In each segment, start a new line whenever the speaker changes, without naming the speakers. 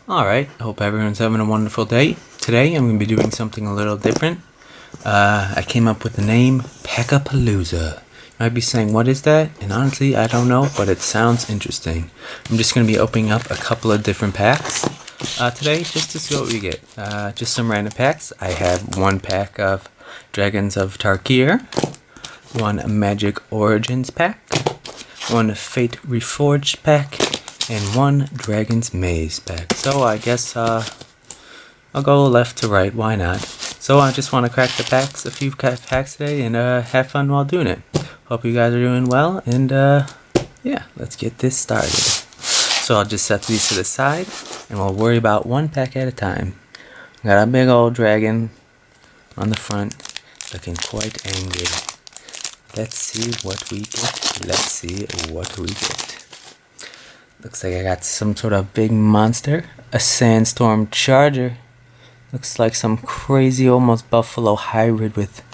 Alright, I hope everyone's having a wonderful day. Today I'm going to be doing something a little different. I came up with the name Pack-A-Paloooza. You might be saying, what is that? And honestly, I don't know, but it sounds interesting. I'm just going to be opening up a couple of different packs today, just to see what we get. Just some random packs. I have one pack of Dragons of Tarkir, one Magic Origins pack, one Fate Reforged pack, and one Dragon's Maze pack. So I guess I'll go left to right, why not? So I just want to crack the packs, a few packs today, and have fun while doing it. Hope you guys are doing well, and yeah, let's get this started. So I'll just set these to the side, and we'll worry about one pack at a time. Got a big old dragon on the front, looking quite angry. Let's see what we get. Let's see what we get. Looks like I got some sort of big monster. A sandstorm charger. Looks like some crazy almost buffalo hybrid with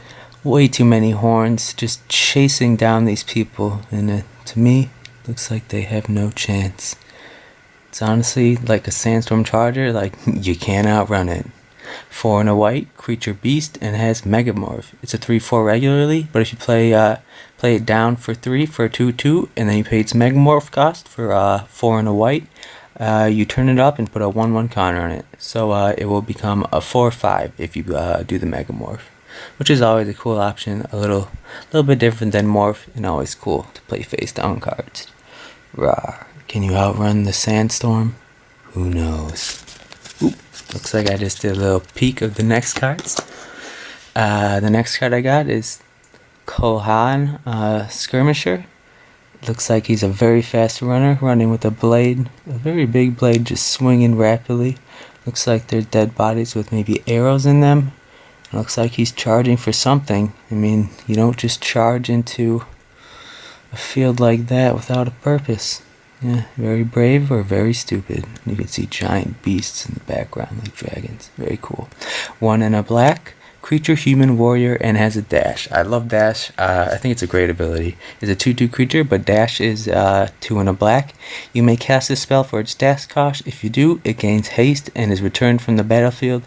way too many horns just chasing down these people. And to me, looks like they have no chance. It's honestly like a sandstorm charger, like you can't outrun it. 4 and a white, creature beast, and has Megamorph. It's a 3/4 regularly, but if you play it down for 3 for a 2/2, and then you pay its Megamorph cost for 4 and a white, you turn it up and put a 1/1 counter on it. So it will become a 4/5 if you do the Megamorph, which is always a cool option. A little bit different than Morph, and always cool to play face down cards. Rawr. Can you outrun the sandstorm? Who knows? Oop. Looks like I just did a little peek of the next cards. The next card I got is Kohan Skirmisher. Looks like he's a very fast runner, running with a blade, a very big blade, just swinging rapidly. Looks like they're dead bodies with maybe arrows in them. Looks like he's charging for something. I mean, you don't just charge into a field like that without a purpose. Yeah, very brave or very stupid. You can see giant beasts in the background like dragons. Very cool. 1 and a black. Creature, human, warrior, and has a dash. I love dash. I think it's a great ability. It's a 2/2 creature, but dash is 2 and a black. You may cast a spell for its dash cost. If you do, it gains haste and is returned from the battlefield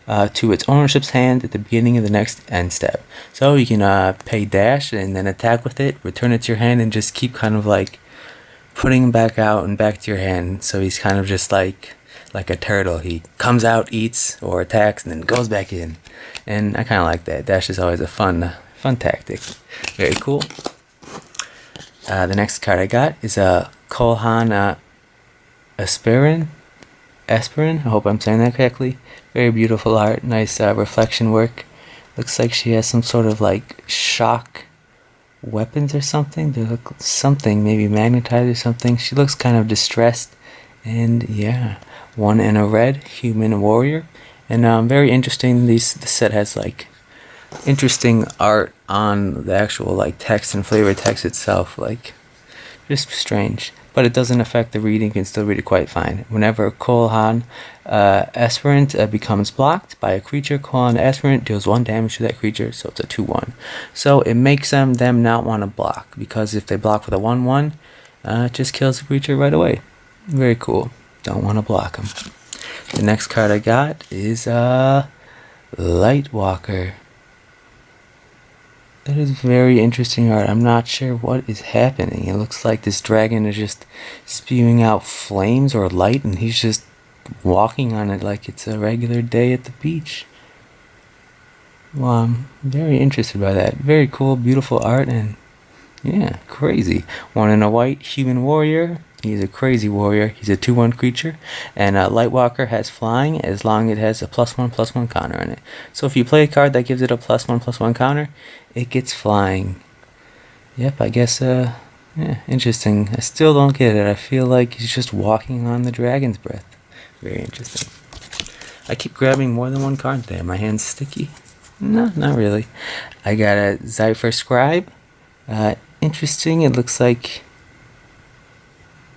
to its ownership's hand at the beginning of the next end step. So you can pay dash and then attack with it, return it to your hand, and just keep kind of like putting him back out and back to your hand. So he's kind of just like a turtle. He comes out, eats, or attacks, and then goes back in. And I kind of like that. Dash is always a fun tactic. Very cool. The next card I got is a Kohan Aspirin. I hope I'm saying that correctly. Very beautiful art. Nice reflection work. Looks like she has some sort of like shock weapons or something. They look something, maybe magnetized or something. She looks kind of distressed. And yeah, 1 and a red, human warrior. And very interesting. The set has like interesting art on the actual like text and flavor text itself, like just strange. But it doesn't affect the reading. You can still read it quite fine. Whenever Kohan Aspirant becomes blocked by a creature, Kohan Aspirant deals 1 damage to that creature, so it's a 2/1. So it makes them not want to block, because if they block with a 1/1, it just kills the creature right away. Very cool. Don't want to block them. The next card I got is Lightwalker. That is very interesting art. I'm not sure what is happening. It looks like this dragon is just spewing out flames or light, and he's just walking on it like it's a regular day at the beach. Well, I'm very interested by that. Very cool, beautiful art, and yeah, crazy. 1 and a white, human warrior. He's a crazy warrior. He's a 2/1 creature, and Lightwalker has flying as long as it has a +1/+1 counter on it. So if you play a card that gives it a +1/+1 counter, it gets flying. Yep, I guess yeah, interesting. I still don't get it. I feel like he's just walking on the dragon's breath. Very interesting. I keep grabbing more than one card today. Are my hands sticky? No, not really. I got a Zephyr Scribe. Interesting. It looks like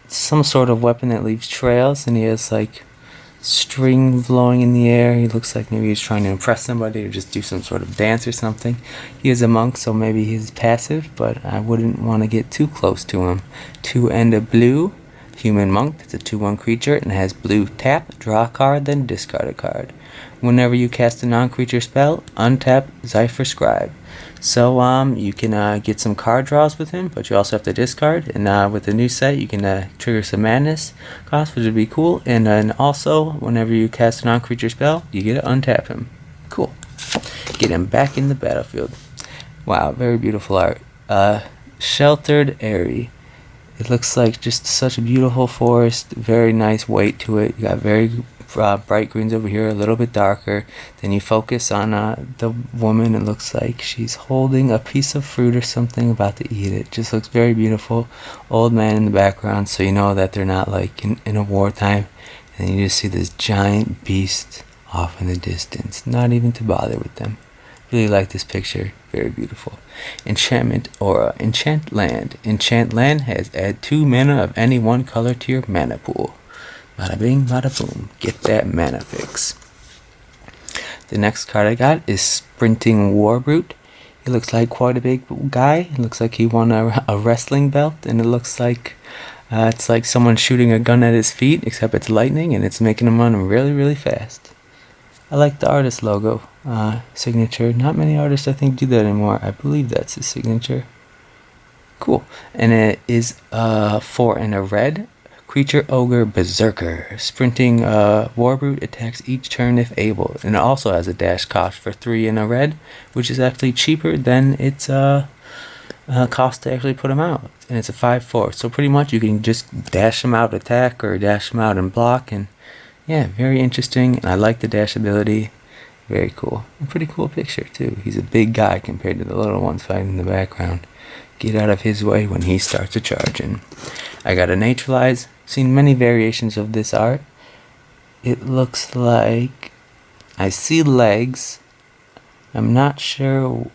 some sort of weapon that leaves trails, and he has like string blowing in the air. He looks like maybe he's trying to impress somebody or just do some sort of dance or something. He is a monk, so maybe he's passive, but I wouldn't want to get too close to him. 2 and a blue, Human Monk. It's a 2/1 creature and it has blue tap, draw a card, then discard a card. Whenever you cast a non-creature spell, untap Zephyr Scribe. So you can get some card draws with him, but you also have to discard. And with the new set, you can trigger some madness cost, which would be cool. And then also, whenever you cast a non-creature spell, you get to untap him. Cool. Get him back in the battlefield. Wow, very beautiful art. Sheltered Airy. It looks like just such a beautiful forest. Very nice weight to it. You got very bright greens over here, a little bit darker. Then you focus on the woman. It looks like she's holding a piece of fruit or something, about to eat it. Just looks very beautiful. Old man in the background, so you know that they're not like in a wartime. And you just see this giant beast off in the distance. Not even to bother with them. Really like this picture. Very beautiful. Enchantment Aura. Enchant Land. Enchant Land has add 2 mana of any one color to your mana pool. Bada bing, bada boom. Get that mana fix. The next card I got is Sprinting Warbrute. He looks like quite a big guy. It looks like he won a wrestling belt, and it looks like it's like someone shooting a gun at his feet, except it's lightning and it's making him run really, really fast. I like the artist logo signature. Not many artists I think do that anymore. I believe that's his signature. Cool. And it is 4 and a red. Creature Ogre Berserker. Sprinting Warbrute attacks each turn if able. And it also has a dash cost for 3 and a red, which is actually cheaper than its cost to actually put him out. And it's a 5/4. So pretty much you can just dash him out attack or dash him out and block. And yeah, very interesting. And I like the dash ability. Very cool. A pretty cool picture too. He's a big guy compared to the little ones fighting in the background. Get out of his way when he starts a charging. I got a Neutralize. Seen many variations of this art. It looks like I see legs. I'm not sure.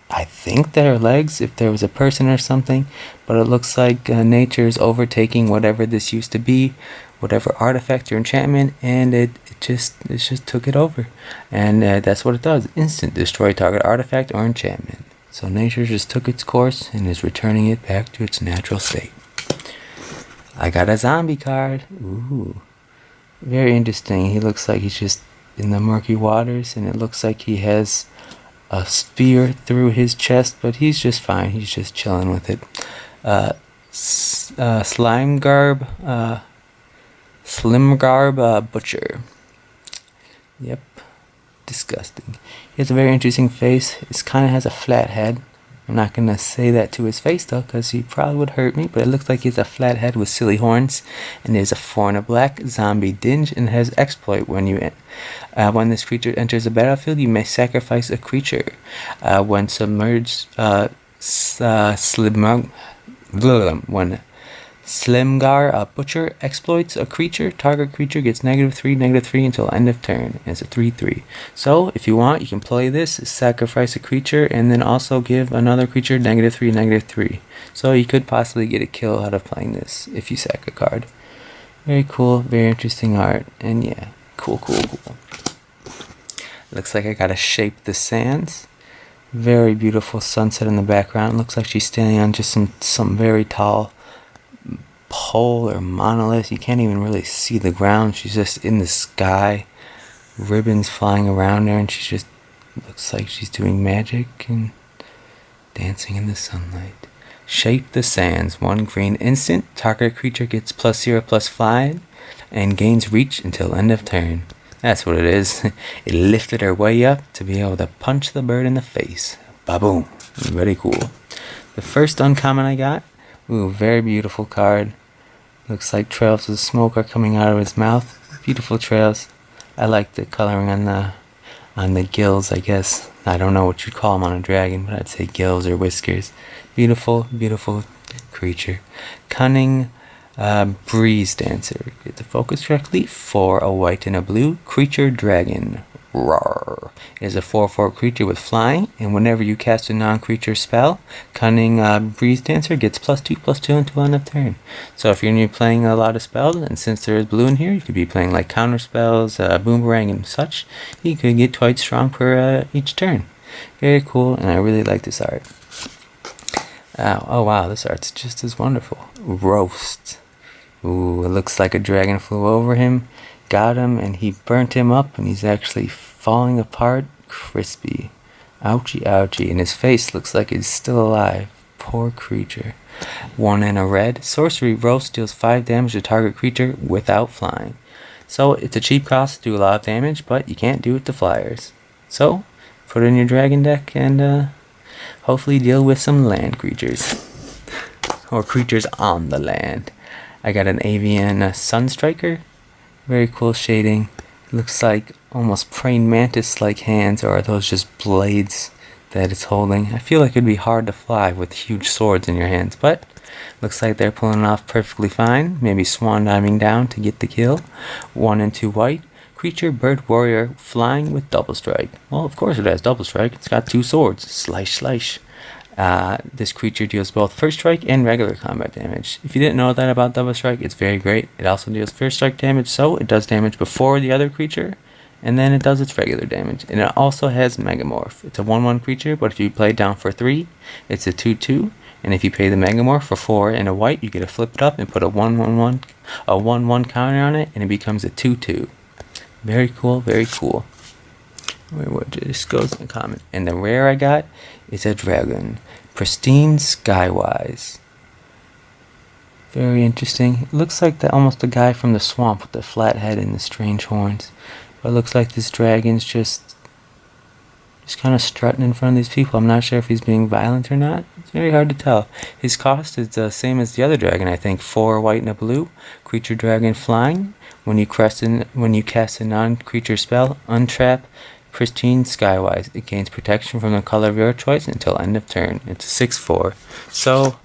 I think they're legs if there was a person or something, but it looks like nature is overtaking whatever this used to be, whatever artifact or enchantment, and it just took it over. And that's what it does. Instant destroy target artifact or enchantment. So nature just took its course and is returning it back to its natural state. I got a zombie card. Ooh. Very interesting. He looks like he's just in the murky waters, and it looks like he has a spear through his chest, but he's just fine. He's just chilling with it. Slim Garb Butcher. Yep. Disgusting. He has a very interesting face. It kind of has a flat head. I'm not going to say that to his face though, because he probably would hurt me, but it looks like he has a flat head with silly horns. And there's a 4 and a black zombie dinge, and has exploit. When when this creature enters the battlefield, you may sacrifice a creature. When submerged, when Slimgar Butcher exploits a creature, target creature gets -3/-3 until end of turn. And it's a 3/3. So if you want, you can play this, sacrifice a creature, and then also give another creature -3/-3. So you could possibly get a kill out of playing this if you sack a card. Very cool, very interesting art, and yeah, cool. Looks like I gotta Shape the Sands. Very beautiful sunset in the background. Looks like she's standing on just some very tall pole or monolith. You can't even really see the ground. She's just in the sky, ribbons flying around her, and she just looks like she's doing magic and dancing in the sunlight. Shape the Sands. 1 green instant. Target creature gets +0/+5 and gains reach until end of turn. That's what it is. It lifted her way up to be able to punch the bird in the face. Ba-boom. Very cool. The first uncommon I got. Ooh, very beautiful card. Looks like trails of smoke are coming out of his mouth. Beautiful trails. I like the coloring on the gills, I guess. I don't know what you'd call them on a dragon, but I'd say gills or whiskers. Beautiful, beautiful creature. Cunning Breeze Dancer. Get the focus correctly. 4 a white and a blue. Creature Dragon. Roar. It is a 4/4 creature with flying, and whenever you cast a non-creature spell, Cunning Breeze Dancer gets +2/+2 until end of turn. So if you're playing a lot of spells, and since there is blue in here, you could be playing like counter spells, boomerang and such. You could get quite strong for each turn. Very cool, and I really like this art. Oh wow, this art's just as wonderful. Roast. Ooh, it looks like a dragon flew over him, got him, and he burnt him up, and he's actually falling apart. Crispy. Ouchie, ouchie. And his face looks like he's still alive. Poor creature. 1 and a red. Sorcery roast deals 5 damage to target creature without flying. So it's a cheap cost to do a lot of damage, but you can't do it to flyers. So put it in your dragon deck and hopefully deal with some land creatures. Or creatures on the land. I got an avian Sunstriker. Very cool shading. Looks like almost praying mantis-like hands, or are those just blades that it's holding? I feel like it'd be hard to fly with huge swords in your hands, but looks like they're pulling it off perfectly fine. Maybe swan diving down to get the kill. 1 and 2 white. Creature, bird, warrior, flying with double strike. Well, of course it has double strike. It's got 2 swords. Slice, slice. This creature deals both first strike and regular combat damage. If you didn't know that about double strike, it's very great. It also deals first strike damage, so it does damage before the other creature, and then it does its regular damage. And it also has Megamorph. It's a 1/1 creature, but if you play it down for 3, it's a 2/2. And if you pay the Megamorph for 4 and a white, you get to flip it up and put a 1/1 counter on it, and it becomes a 2/2. Very cool, very cool. What just goes in the comment. And the rare I got is a dragon. Pristine Skywise. Very interesting. It looks like almost the guy from the swamp with the flat head and the strange horns. But it looks like this dragon's just kind of strutting in front of these people. I'm not sure if he's being violent or not. It's very hard to tell. His cost is the same as the other dragon, I think. 4 white and a blue. Creature dragon flying. When you cast a non-creature spell, untrap Pristine Skywise. It gains protection from the color of your choice until end of turn. It's a 6/4. So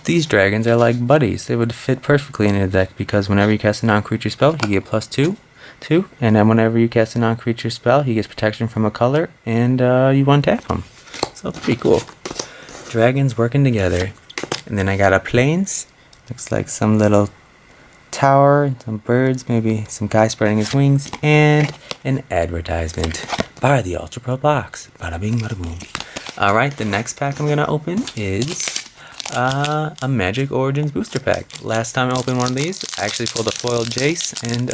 these dragons are like buddies. They would fit perfectly in a deck because whenever you cast a non-creature spell, you get +2, and then whenever you cast a non-creature spell, he gets protection from a color, and you untap him. So pretty cool. Dragons working together. And then I got a plains. Looks like some little tower, some birds, maybe some guy spreading his wings, and an advertisement. Buy the Ultra Pro box. Bada bing, bada boom. Alright, the next pack I'm gonna open is a Magic Origins booster pack. Last time I opened one of these, I actually pulled a foil Jace, and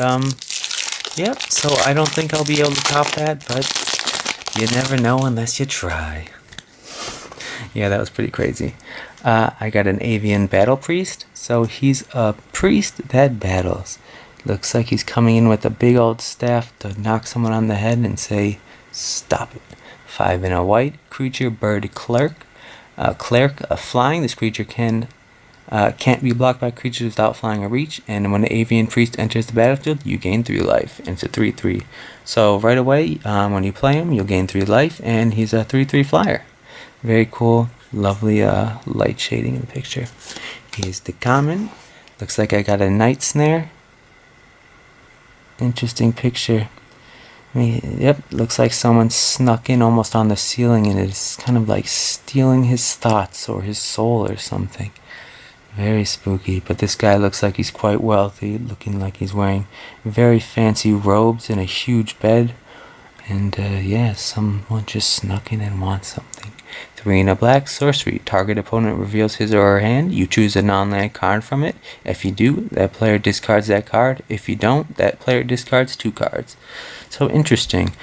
yep, so I don't think I'll be able to top that, but you never know unless you try. Yeah, that was pretty crazy. I got an Avian Battle Priest, so he's a priest that battles. Looks like he's coming in with a big old staff to knock someone on the head and say, stop it. 5 and a white. Creature, bird, cleric. Flying. This creature can't be blocked by creatures without flying or reach, and when the Avian Priest enters the battlefield, you gain 3 life, and it's a 3/3. So right away, when you play him, you'll gain 3 life, and he's a 3/3 flyer. Very cool, lovely light shading in the picture. Here's the common. Looks like I got a night snare. Interesting picture. Yep, looks like someone snuck in almost on the ceiling and is kind of like stealing his thoughts or his soul or something. Very spooky, but this guy looks like he's quite wealthy, looking like he's wearing very fancy robes and a huge bed. And yeah, someone just snuck in and wants something. 3 and a black. Sorcery. Target opponent reveals his or her hand. You choose a non-land card from it. If you do, that player discards that card. If you don't, that player discards 2 cards. So interesting.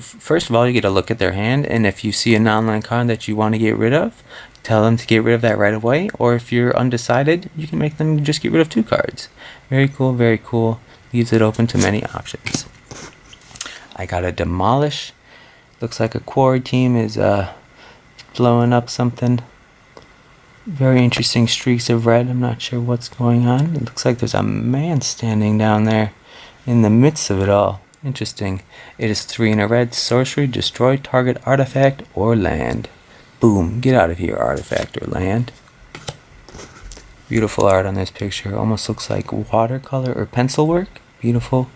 First of all, you get a look at their hand, and if you see a non-land card that you want to get rid of, tell them to get rid of that right away. Or if you're undecided, you can make them just get rid of 2 cards. Very cool, very cool. Leaves it open to many options. I got a demolish. Looks like a quarry team is blowing up something. Very interesting streaks of red. I'm not sure what's going on. It looks like there's a man standing down there in the midst of it all. Interesting. It is 3 and a red. Sorcery. Destroy target artifact or land. Boom. Get out of here, artifact or land. Beautiful art on this picture. Almost looks like watercolor or pencil work. Beautiful.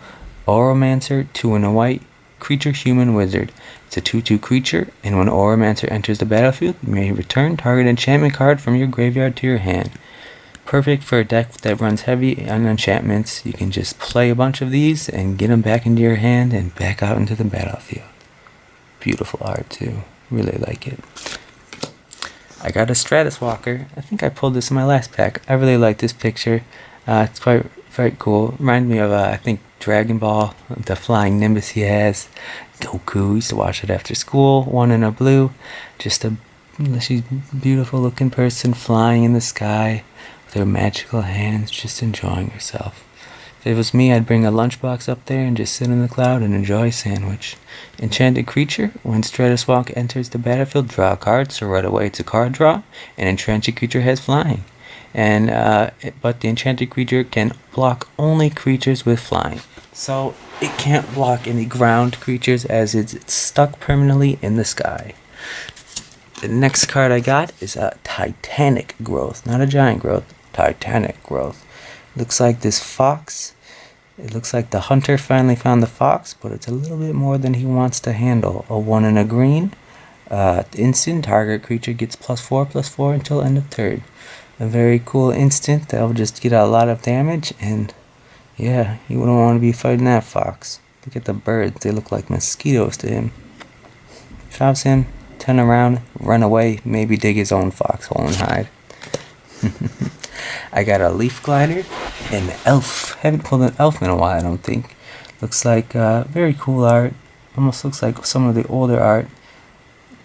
Oromancer, 2 and a white. Creature, human, wizard. It's a 2/2 creature, and when Oromancer enters the battlefield, you may return target enchantment card from your graveyard to your hand. Perfect for a deck that runs heavy on enchantments. You can just play a bunch of these and get them back into your hand and back out into the battlefield. Beautiful art too. Really like it. I got a Stratus Walker. I think I pulled this in my last pack. I really like this picture. It's quite very cool. Reminds me of I think Dragon Ball, the flying Nimbus he has. Goku used to watch it after school. One in a blue, just a she's beautiful looking person flying in the sky with her magical hands, just enjoying herself. If it was me, I'd bring a lunchbox up there and just sit in the cloud and enjoy a sandwich. Enchanted creature. When Stratus Walk enters the battlefield, draw a card, so right away it's a card draw. An enchanted creature has flying. But the enchanted creature can block only creatures with flying. So it can't block any ground creatures as it's stuck permanently in the sky. The next card I got is a Titanic Growth. Not a giant growth, Titanic Growth. Looks like this fox. It looks like the hunter finally found the fox, but it's a little bit more than he wants to handle. A 1 and a green. Instant, target creature gets +4/+4 until end of turn. A very cool instant that will just get a lot of damage, and yeah, you wouldn't want to be fighting that fox. Look at the birds, they look like mosquitoes to him. Drops him, turn around, run away, maybe dig his own foxhole and hide. I got a Leaf Glider and an Elf. Haven't pulled an Elf in a while, I don't think. Looks like very cool art. Almost looks like some of the older art.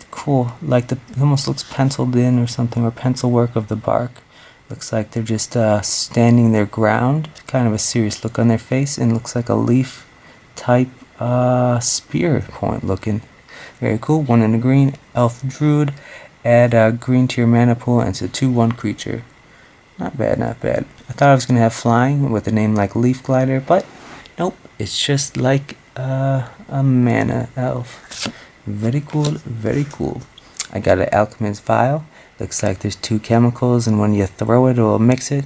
Cool, like it almost looks penciled in or something, or pencil work of the bark. Looks like they're just standing their ground. Kind of a serious look on their face, and looks like a leaf type spear point looking. Very cool. 1 in a green. Elf Druid. Add green to your mana pool, and it's a 2/1 creature. Not bad, not bad. I thought I was going to have flying with a name like Leaf Glider, but nope. It's just like a mana elf. Very cool, very cool. I got an Alchemist Vial. Looks like there's 2 chemicals, and when you throw it, it'll mix it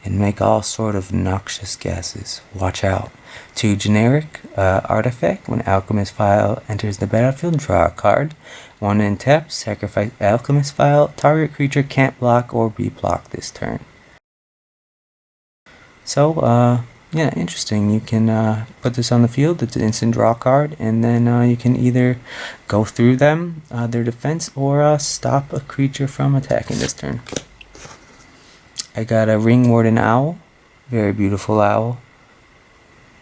and make all sort of noxious gases. Watch out. 2 generic artifact. When Alchemist Vial enters the battlefield, draw a card. 1 in tap, sacrifice Alchemist Vial. Target creature can't block or be blocked this turn. So, yeah, interesting. You can put this on the field. It's an instant draw card, and then you can either go through them, their defense, or stop a creature from attacking this turn. I got a Ring Warden Owl. Very beautiful owl.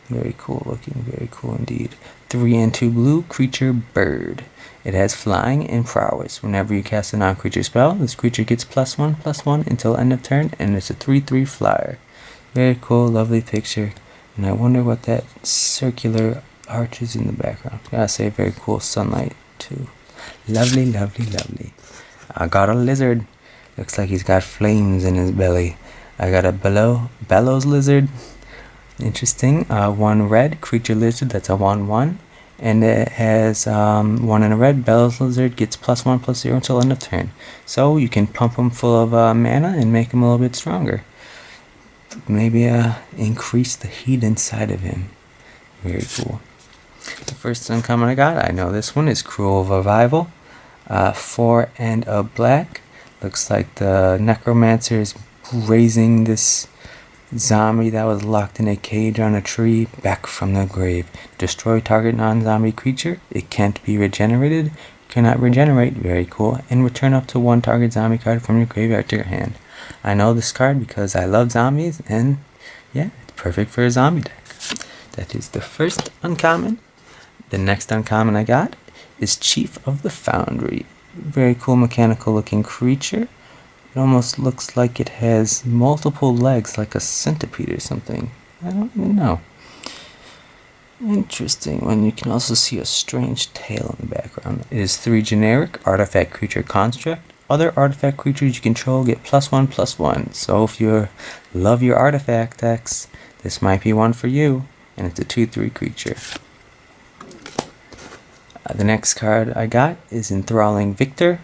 Very cool looking, very cool indeed. 3 and 2 blue, creature bird. It has flying and prowess. Whenever you cast a non-creature spell, this creature gets +1/+1 until end of turn, and it's a 3/3 flyer. Very cool, lovely picture. And I wonder what that circular arch is in the background. Gotta say, very cool sunlight too. Lovely, lovely, lovely. I got a lizard. Looks like he's got flames in his belly. I got a bellows lizard. Interesting. 1 red, creature lizard, that's a 1/1. And it has 1 in a red. Bellows lizard gets +1/+0 until end of turn. So you can pump him full of mana and make him a little bit stronger. Maybe increase the heat inside of him. Very cool. The first uncommon I got, I know this one, is Cruel Revival. 4 and a black. Looks like the Necromancer is raising this zombie that was locked in a cage on a tree back from the grave. Destroy target non-zombie creature. It can't be regenerated. Cannot regenerate. Very cool. And return up to 1 target zombie card from your graveyard to your hand. I know this card because I love zombies, and yeah, it's perfect for a zombie deck. That is the first uncommon. The next uncommon I got is Chief of the Foundry. Very cool mechanical looking creature. It almost looks like it has multiple legs, like a centipede or something. I don't even know. Interesting. When you can also see a strange tail in the background. It is 3 generic artifact creature construct. Other artifact creatures you control get +1/+1. So if you love your artifact decks, this might be one for you. And it's a 2/3 creature. The next card I got is Enthralling Victor.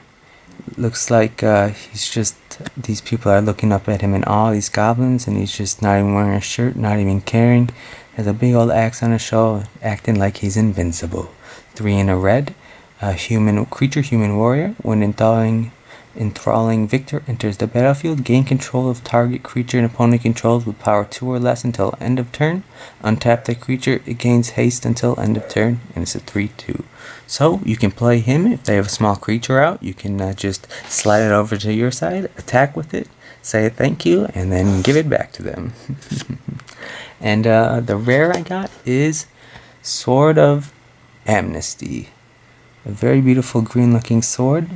Looks like he's just, these people are looking up at him in awe, these goblins, and he's just not even wearing a shirt, not even caring. Has a big old axe on his shoulder, acting like he's invincible. 3 in a red, human warrior. When Enthralling Victor enters the battlefield, gain control of target creature an opponent controls with power 2 or less until end of turn. Untap the creature, it gains haste until end of turn, and it's a 3/2. So you can play him. If they have a small creature out, you can just slide it over to your side, attack with it, say thank you, and then give it back to them. And the rare I got is Sword of Amnesty. A very beautiful green looking sword.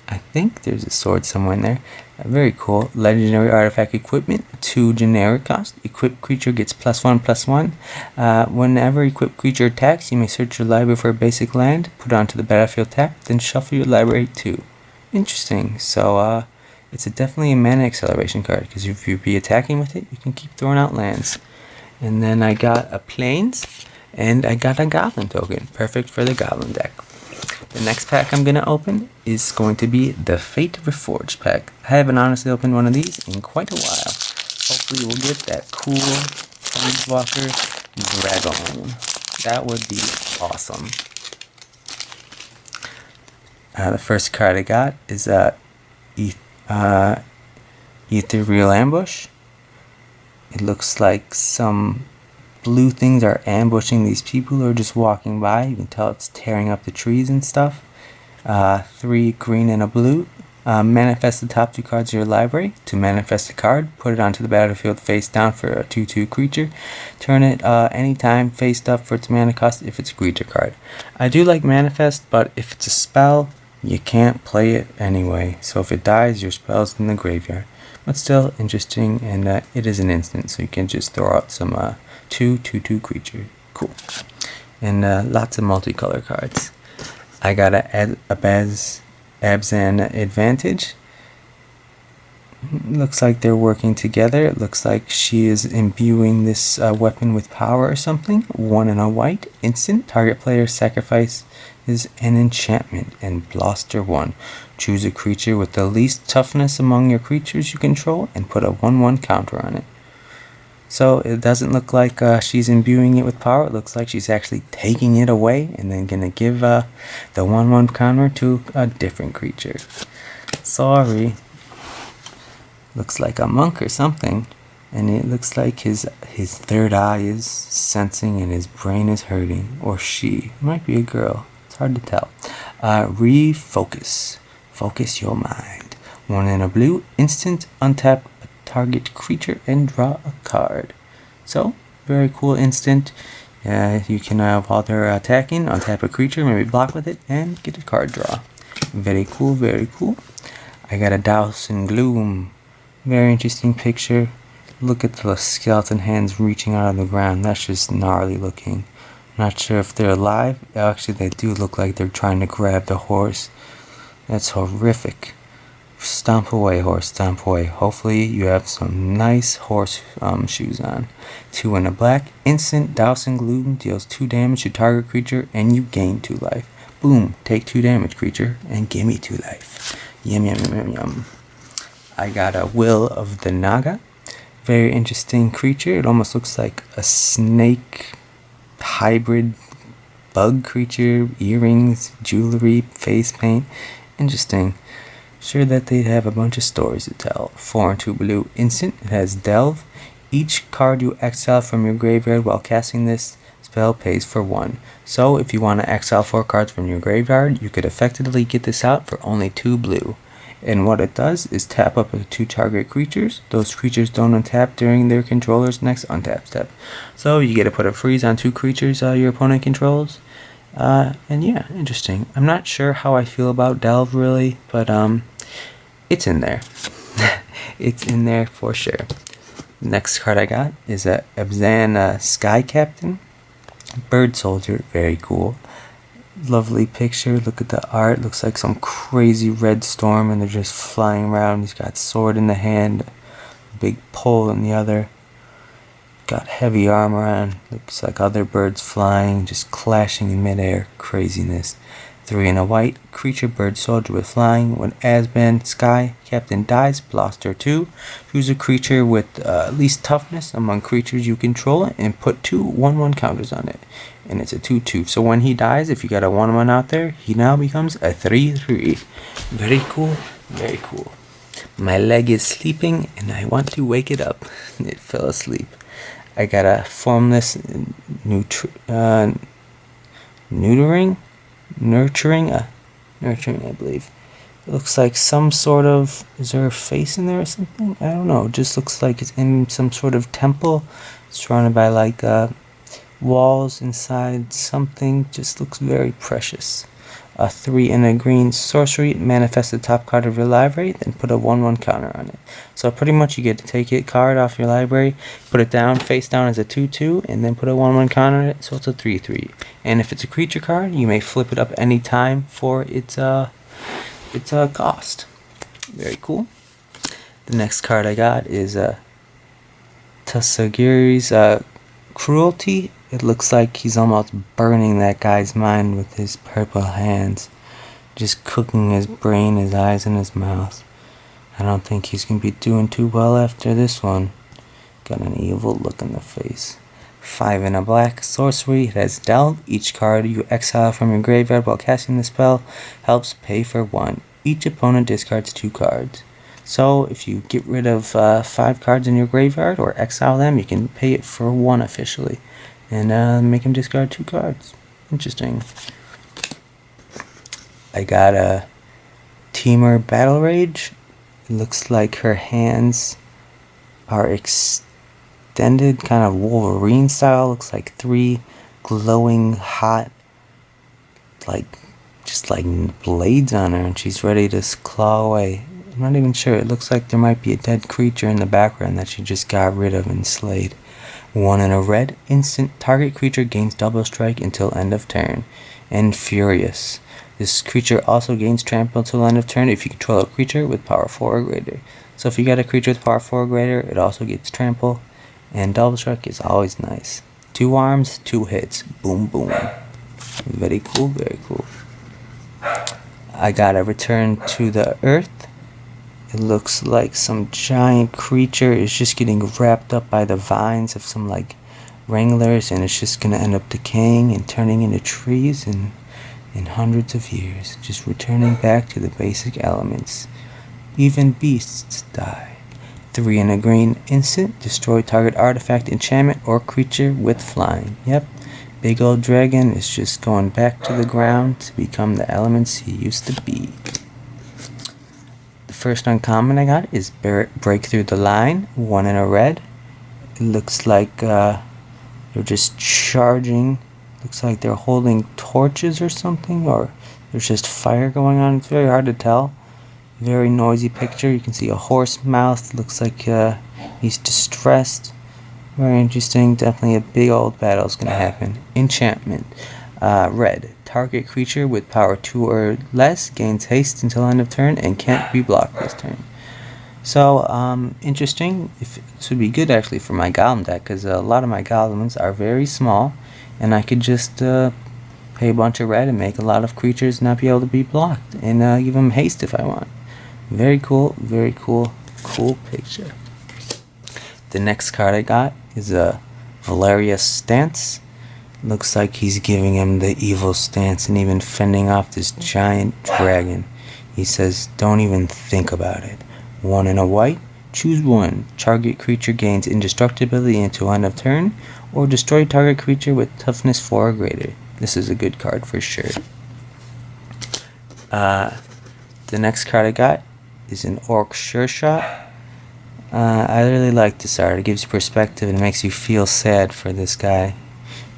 I think there's a sword somewhere in there. Very cool. Legendary artifact equipment. 2 generic cost. Equipped creature gets +1/+1. Whenever equipped creature attacks, you may search your library for a basic land, put it onto the battlefield tap, then shuffle your library too. Interesting. So it's definitely a mana acceleration card, because if you be attacking with it, you can keep throwing out lands. And then I got a Plains, and I got a Goblin token. Perfect for the Goblin deck. The next pack I'm going to open is going to be the Fate Reforged pack. I haven't honestly opened one of these in quite a while. Hopefully we'll get that cool Planeswalker Dragon. That would be awesome. The first card I got is Ethereal Ambush. It looks like some blue things are ambushing these people who are just walking by. You can tell it's tearing up the trees and stuff. 3 green and a blue. Manifest the top 2 cards of your library. To manifest a card, put it onto the battlefield face down for a 2/2 creature. Turn it anytime face up for its mana cost if it's a creature card. I do like manifest, but if it's a spell, you can't play it anyway. So if it dies, your spell's in the graveyard. But still interesting, and it is an instant, so you can just throw out some 2/2 creature. Cool. And lots of multicolor cards. I got a Abzan Advantage. Looks like they're working together. It looks like she is imbuing this weapon with power or something. 1 and a white. Instant. Target player sacrifices an enchantment and Blaster 1. Choose a creature with the least toughness among your creatures you control and put a 1/1 counter on it. So it doesn't look like she's imbuing it with power. It looks like she's actually taking it away and then going to give the 1/1 counter to a different creature. Sorry. Looks like a monk or something. And it looks like his third eye is sensing and his brain is hurting. Or she. It might be a girl. It's hard to tell. Refocus. Focus your mind. 1 and a blue. Instant. Untap a target creature and draw a card. So, very cool instant. You can while they're attacking, untap a creature, maybe block with it, and get a card draw. Very cool, very cool. I got a Douse in Gloom. Very interesting picture. Look at the skeleton hands reaching out of the ground. That's just gnarly looking. Not sure if they're alive. Actually, they do look like they're trying to grab the horse. That's horrific. Stomp away, horse, stomp away. Hopefully you have some nice horse shoes on. 2 and a black. Instant. Douse in Gloom deals 2 damage to target creature and you gain 2 life. Boom. Take 2 damage, creature, and give me 2 life. Yum, yum, yum, yum, yum. I got a Will of the Naga. Very interesting creature. It almost looks like a snake hybrid bug creature. Earrings, jewelry, face paint. Interesting. Sure that they'd have a bunch of stories to tell. 4 and 2 blue instant. It has Delve. Each card you exile from your graveyard while casting this spell pays for 1. So if you want to exile 4 cards from your graveyard, you could effectively get this out for only 2 blue. And what it does is tap up 2 target creatures. Those creatures don't untap during their controller's next untap step. So you get to put a freeze on 2 creatures your opponent controls. And yeah, interesting. I'm not sure how I feel about Delve really, but it's in there. It's in there for sure. Next card I got is a Abzan Sky Captain. Bird Soldier, very cool. Lovely picture. Look at the art. Looks like some crazy red storm and they're just flying around. He's got sword in the hand, big pole in the other. Got heavy armor on. Looks like other birds flying, just clashing in midair. Craziness. 3 and a white. Creature Bird Soldier with flying. When Abzan Sky Captain dies, Blaster 2. Choose a creature with least toughness among creatures you control and put 2 1/1 counters on it. And it's a 2/2. So when he dies, if you got a 1/1 out there, he now becomes a 3/3. Very cool. Very cool. My leg is sleeping and I want to wake it up. It fell asleep. I got a formless nurturing, nurturing, I believe. It looks like some sort of, is there a face in there or something? I don't know. It just looks like it's in some sort of temple, surrounded by like walls inside something. Just looks very precious. A 3 and a green sorcery, manifest the top card of your library, then put a 1/1 counter on it. So pretty much you get to take it card off your library, put it down, face down as a 2/2, and then put a 1/1 counter on it, so it's a 3/3. And if it's a creature card, you may flip it up any time for its cost. Very cool. The next card I got is Tasagiri's Cruelty. It looks like he's almost burning that guy's mind with his purple hands. Just cooking his brain, his eyes, and his mouth. I don't think he's going to be doing too well after this one. Got an evil look in the face. 5 and a black sorcery. It has Delve. Each card you exile from your graveyard while casting the spell helps pay for 1. Each opponent discards 2 cards. So if you get rid of 5 cards in your graveyard or exile them, you can pay it for 1 officially. And make him discard 2 cards. Interesting. I got a Teamer Battle Rage. It looks like her hands are extended, kind of Wolverine style. Looks like 3 glowing hot, just like blades on her, and she's ready to claw away. I'm not even sure. It looks like there might be a dead creature in the background that she just got rid of and slayed. 1 and a red, instant, target creature gains double strike until end of turn. And Furious. This creature also gains trample until end of turn if you control a creature with power 4 or greater. So if you got a creature with power 4 or greater, it also gets trample. And double strike is always nice. 2 arms, 2 hits. Boom, boom. Very cool, very cool. I got a Return to the Earth. It looks like some giant creature is just getting wrapped up by the vines of some like wranglers, and it's just going to end up decaying and turning into trees in hundreds of years, just returning back to the basic elements. Even beasts die. 3 and a green, instant, destroy target artifact, enchantment, or creature with flying. Yep, big old dragon is just going back to the ground to become the elements he used to be. First uncommon I got is Break Through the Line, 1 and a red. It looks like they're just charging. Looks like they're holding torches or something, or there's just fire going on. It's very hard to tell. Very noisy picture. You can see a horse mouth. Looks like he's distressed. Very interesting. Definitely a big old battle is going to happen. Enchantment. Red. Target creature with power 2 or less gains haste until end of turn and can't be blocked this turn. So, interesting. This would be good actually for my golem deck, because a lot of my golems are very small, and I could just pay a bunch of red and make a lot of creatures not be able to be blocked, and give them haste if I want. Very cool, cool picture. The next card I got is a Valeria's Stance. Looks like he's giving him the evil stance and even fending off this giant dragon. He says, don't even think about it. 1 and a white, choose 1. Target creature gains indestructibility until end of turn, or destroy target creature with toughness 4 or greater. This is a good card for sure. The next card I got is an Orc Sure Shot. I really like this art. It gives you perspective and it makes you feel sad for this guy.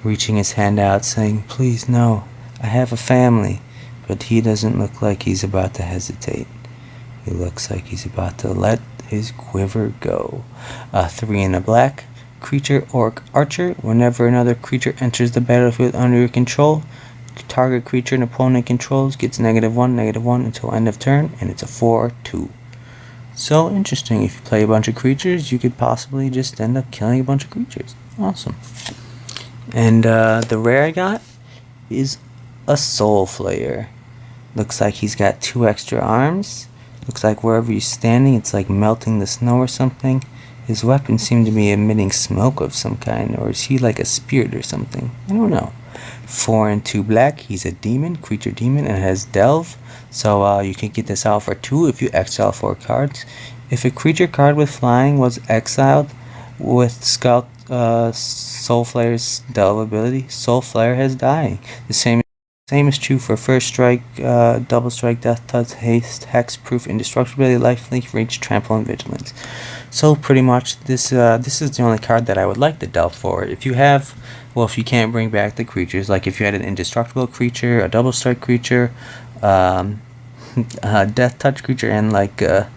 Reaching his hand out, saying, please no, I have a family. But he doesn't look like he's about to hesitate. He looks like he's about to let his quiver go. 3 and a black, creature Orc Archer. Whenever another creature enters the battlefield under your control, target creature an opponent controls gets -1/-1 until end of turn, and it's a 4/2. So interesting. If you play a bunch of creatures, you could possibly just end up killing a bunch of creatures. Awesome. And the rare I got is a Soul Flayer. Looks like he's got 2 extra arms. Looks like wherever he's standing, it's like melting the snow or something. His weapons seem to be emitting smoke of some kind, or is he like a spirit or something? I don't know. 4 and 2 black. He's a demon, creature demon, and has Delve. So you can get this out for 2 if you exile 4 cards. If a creature card with flying was exiled with Soul Flayer's Delve ability, Soul Flayer has dying. The same Same is true for first strike, double strike, death touch, haste, hexproof, indestructibility, lifelink, reach, trample, and vigilance. So pretty much this is the only card that I would like to delve for. If you have, well, if you can't bring back the creatures, like if you had an indestructible creature, a double strike creature, a death touch creature, and like a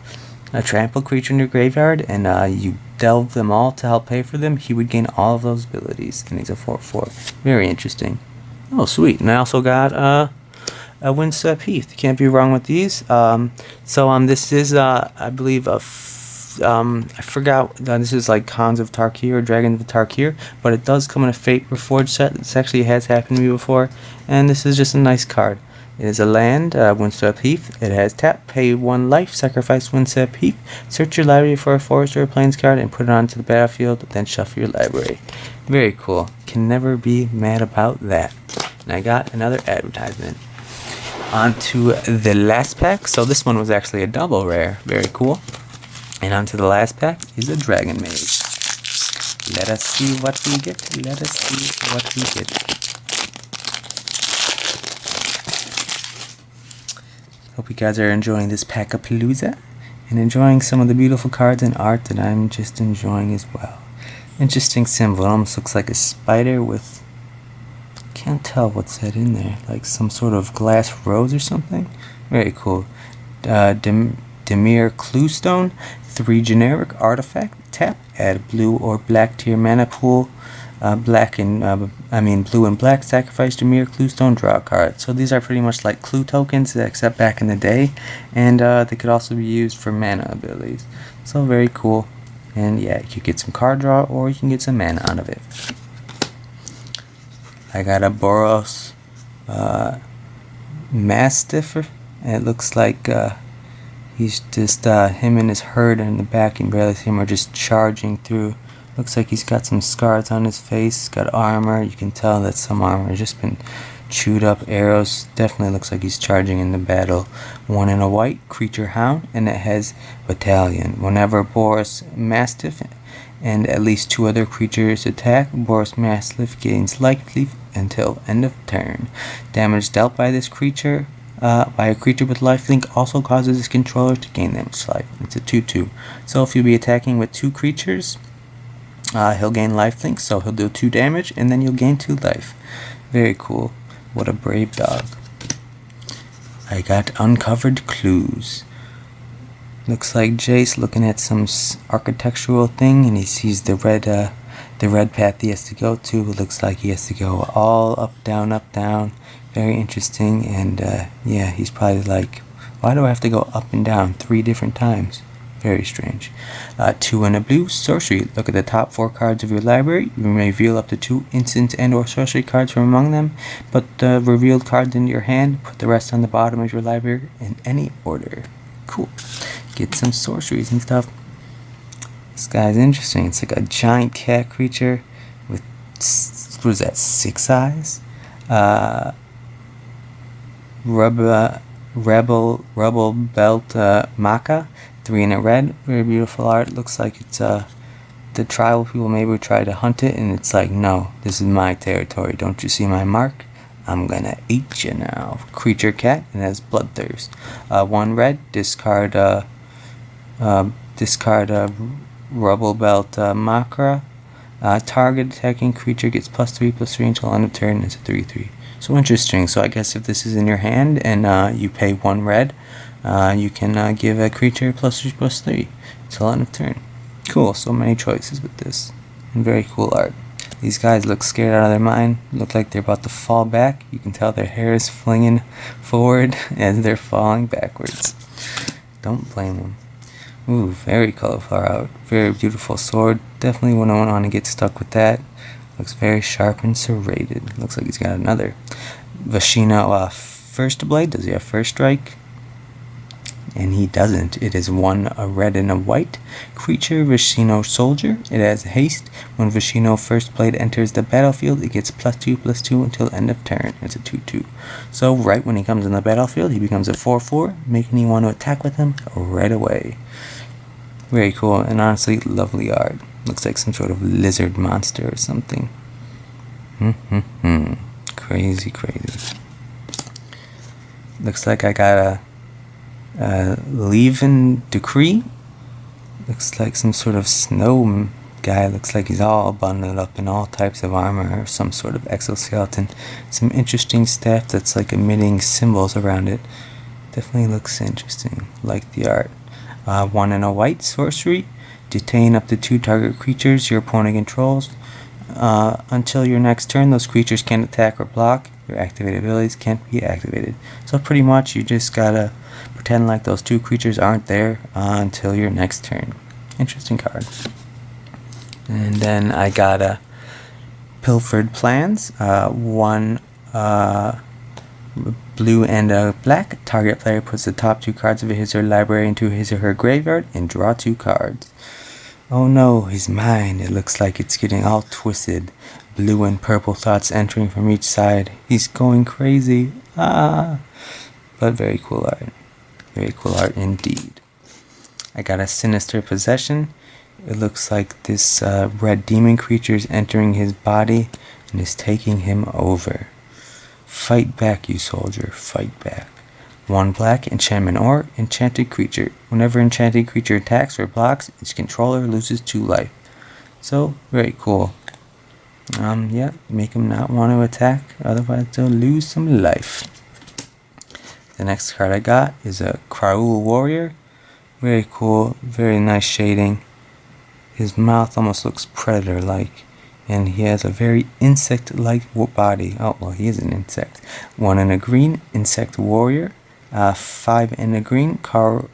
trample creature in your graveyard, and you delve them all to help pay for them, he would gain all of those abilities, and he's a 4/4. Very interesting. Oh, sweet. And I also got a Windswept Heath. Can't be wrong with these. This is I believe I forgot, this is like Khans of Tarkir or Dragons of Tarkir, but it does come in a Fate Reforged set. This actually has happened to me before, and this is just a nice card. It is a land, Windswept Heath. It has tap, pay 1 life, sacrifice Windswept Heath, search your library for a forest or a plains card, and put it onto the battlefield, then shuffle your library. Very cool. Can never be mad about that. And I got another advertisement. On to the last pack. So this one was actually a double rare. Very cool. And on to the last pack is a Dragon Mage. Let us see what we get. Let us see what we get. Hope you guys are enjoying this Pack-A-Paloooza and enjoying some of the beautiful cards and art that I'm just enjoying as well. Interesting symbol. It almost looks like a spider with, can't tell what's that in there, like some sort of glass rose or something. Very cool. Dimir Cluestone, 3 generic artifact, tap, add blue or black to your mana pool. Blue and black, sacrifice Dimir Cluestone, draw a card. So these are pretty much like clue tokens, except back in the day, and they could also be used for mana abilities. So very cool, and yeah, you could get some card draw or you can get some mana out of it. I got a Boros Mastiff, and it looks like he's just him and his herd in the back, and barely see him, are just charging through. Looks like he's got some scars on his face, got armor. You can tell that some armor has just been chewed up. Arrows. Definitely looks like he's charging in the battle. 1 in a white, creature hound, and it has battalion. Whenever Boros Mastiff and at least 2 other creatures attack, Boros Mastiff gains life until end of turn. Damage dealt by this creature, by a creature with lifelink, also causes its controller to gain damage life. It's a 2/2. So if you'll be attacking with 2 creatures, he'll gain lifelink, so he'll do 2 damage, and then you'll gain 2 life. Very cool. What a brave dog. I got Uncovered Clues. Looks like Jace looking at some architectural thing, and he sees the red path he has to go to. It looks like he has to go all up, down. Very interesting, and yeah, he's probably like, why do I have to go up and down 3 different times? Very strange. 2 in a blue, sorcery. Look at the top 4 cards of your library. You may reveal up to 2 instant and or sorcery cards from among them. Put the revealed cards into your hand. Put the rest on the bottom of your library in any order. Cool. Get some sorceries and stuff. This guy's interesting. It's like a giant cat creature with, what is that, 6 eyes? Rebel Belt Maca. 3 in a red. Very beautiful art. Looks like it's the tribal people maybe try to hunt it, and it's like, no, this is my territory. Don't you see my mark? I'm gonna eat you now. Creature cat, and has bloodthirst. 1 red. Discard Rubble Belt Macra. Target attacking creature gets +3/+3 until end of turn. It's a 3/3. So interesting. So I guess if this is in your hand and you pay 1 red, you can give a creature +3/+3 until end of turn. Cool. So many choices with this, and very cool art. These guys look scared out of their mind. Look like they're about to fall back. You can tell their hair is flinging forward as they're falling backwards. Don't blame them. Ooh, very colorful art. Very beautiful sword. Definitely wouldn't want to get stuck with that. Looks very sharp and serrated. Looks like he's got another. Vashino First Blade. Does he have First Strike? And he doesn't. It is 1 a red and a white. Creature Vashino Soldier. It has haste. When Vashino First Blade enters the battlefield, it gets +2/+2 until end of turn. It's a 2/2. So right when he comes in the battlefield, he becomes a 4/4, making you want to attack with him right away. Very cool, and honestly, lovely art. Looks like some sort of lizard monster or something. Crazy. Looks like I got a leave-in decree. Looks like some sort of snow guy. Looks like he's all bundled up in all types of armor or some sort of exoskeleton. Some interesting stuff that's like emitting symbols around it. Definitely looks interesting. Like the art. 1 and a white sorcery. Detain up to 2 target creatures your opponent controls. Until your next turn, those creatures can't attack or block. Your activated abilities can't be activated. So pretty much you just gotta pretend like those 2 creatures aren't there until your next turn. Interesting card. And then I got a Pilfered Plans. 1 blue and a black. Target player puts the top 2 cards of his or her library into his or her graveyard and draw 2 cards. Oh no, his mind. It looks like it's getting all twisted. Blue and purple thoughts entering from each side. He's going crazy. But very cool art. Very cool art indeed. I got a Sinister Possession. It looks like this red demon creature is entering his body and is taking him over. Fight back, you soldier. Fight back. 1 black enchantment or enchanted creature. Whenever enchanted creature attacks or blocks, its controller loses 2 life. So, very cool. Yeah, make him not want to attack, otherwise they'll lose some life. The next card I got is a Kraul Warrior. Very cool, very nice shading. His mouth almost looks predator-like, and he has a very insect-like body. Oh, well, he is an insect. 1 and a green, Insect Warrior. 5 and a green, Kraul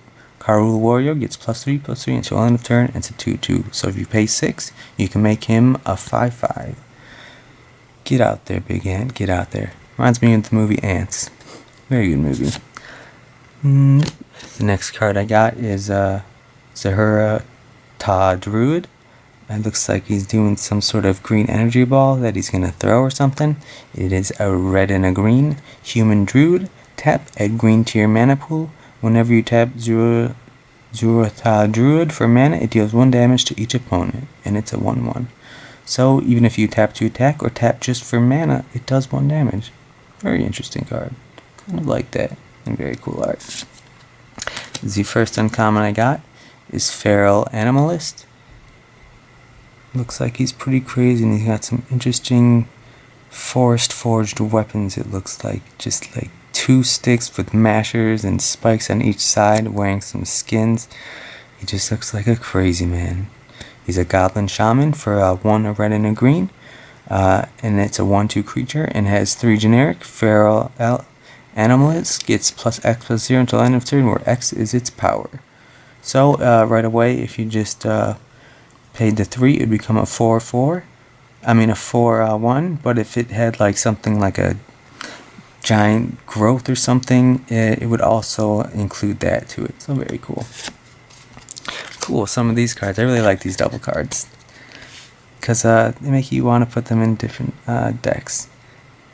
Warrior gets +3/+3 until end of turn. It's a 2/2. So if you pay 6, you can make him a 5/5. Get out there, big ant. Get out there. Reminds me of the movie Ants. Very good movie. The next card I got is Zahura Ta Druid. It looks like he's doing some sort of green energy ball that he's going to throw or something. It is a red and a green. Human Druid. Tap, add green to your mana pool. Whenever you tap Zahura Ta Druid for mana, it deals 1 damage to each opponent. And it's a 1/1. So even if you tap to attack or tap just for mana, it does 1 damage. Very interesting card. Kind of like that. And very cool art. The first uncommon I got is Feral Animalist. Looks like he's pretty crazy and he's got some interesting forest forged weapons. It looks like just like 2 sticks with mashers and spikes on each side, wearing some skins. He just looks like a crazy man. He's a goblin shaman for 1 a red and a green, and it's a 1/2 creature and has 3 generic. Feral Animalist gets +X/+0 until end of turn, where X is its power. So right away, if you just paid the 3, it would become a 4/4. I mean a 4/1. But if it had like something like a giant growth or something, it would also include that to it. So very cool. Cool, some of these cards, I really like these double cards because they make you want to put them in different decks.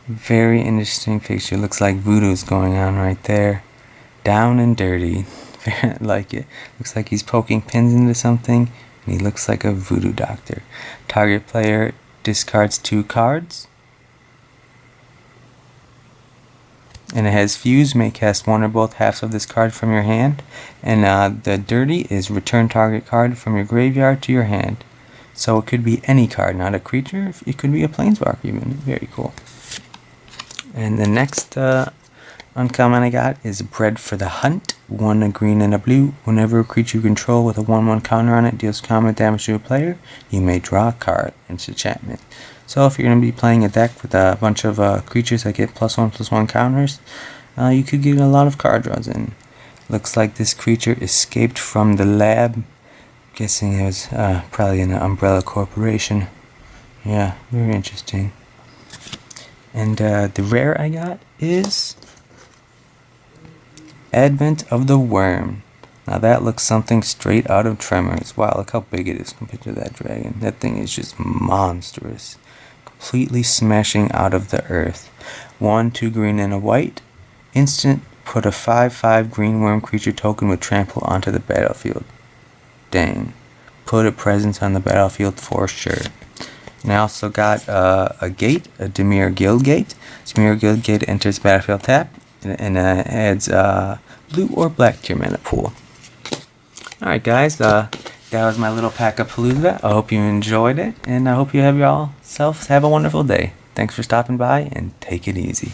Very interesting picture. Looks like voodoo's going on right there. Down and dirty. I like it. Looks like he's poking pins into something, and he looks like a voodoo doctor. Target player discards 2 cards. And it has Fuse, may cast 1 or both halves of this card from your hand. And the dirty is return target card from your graveyard to your hand. So it could be any card, not a creature. It could be a planeswalker even. Very cool. And the next uncommon I got is Bred for the Hunt. 1 a green and a blue. Whenever a creature you control with a 1/1 counter on it deals combat damage to a player, you may draw a card. It's enchantment. So if you're going to be playing a deck with a bunch of creatures that get +1/+1 counters, you could get a lot of card draws in. Looks like this creature escaped from the lab. Guessing it was probably an umbrella corporation. Yeah, very interesting. And the rare I got is Advent of the Worm. Now that looks something straight out of Tremors. Wow, look how big it is compared to that dragon. That thing is just monstrous. Completely smashing out of the earth. 1, 2 green and a white. Instant, put a 5/5 green worm creature token with trample onto the battlefield. Dang. Put a presence on the battlefield for sure. And I also got a gate, a Dimir Guild Gate. Dimir Guild Gate enters battlefield tap. and adds blue or black to your mana pool. Alright guys, that was my little Pack-A-Paloooza. I hope you enjoyed it, and I hope you have yourselves have a wonderful day. Thanks for stopping by, and take it easy.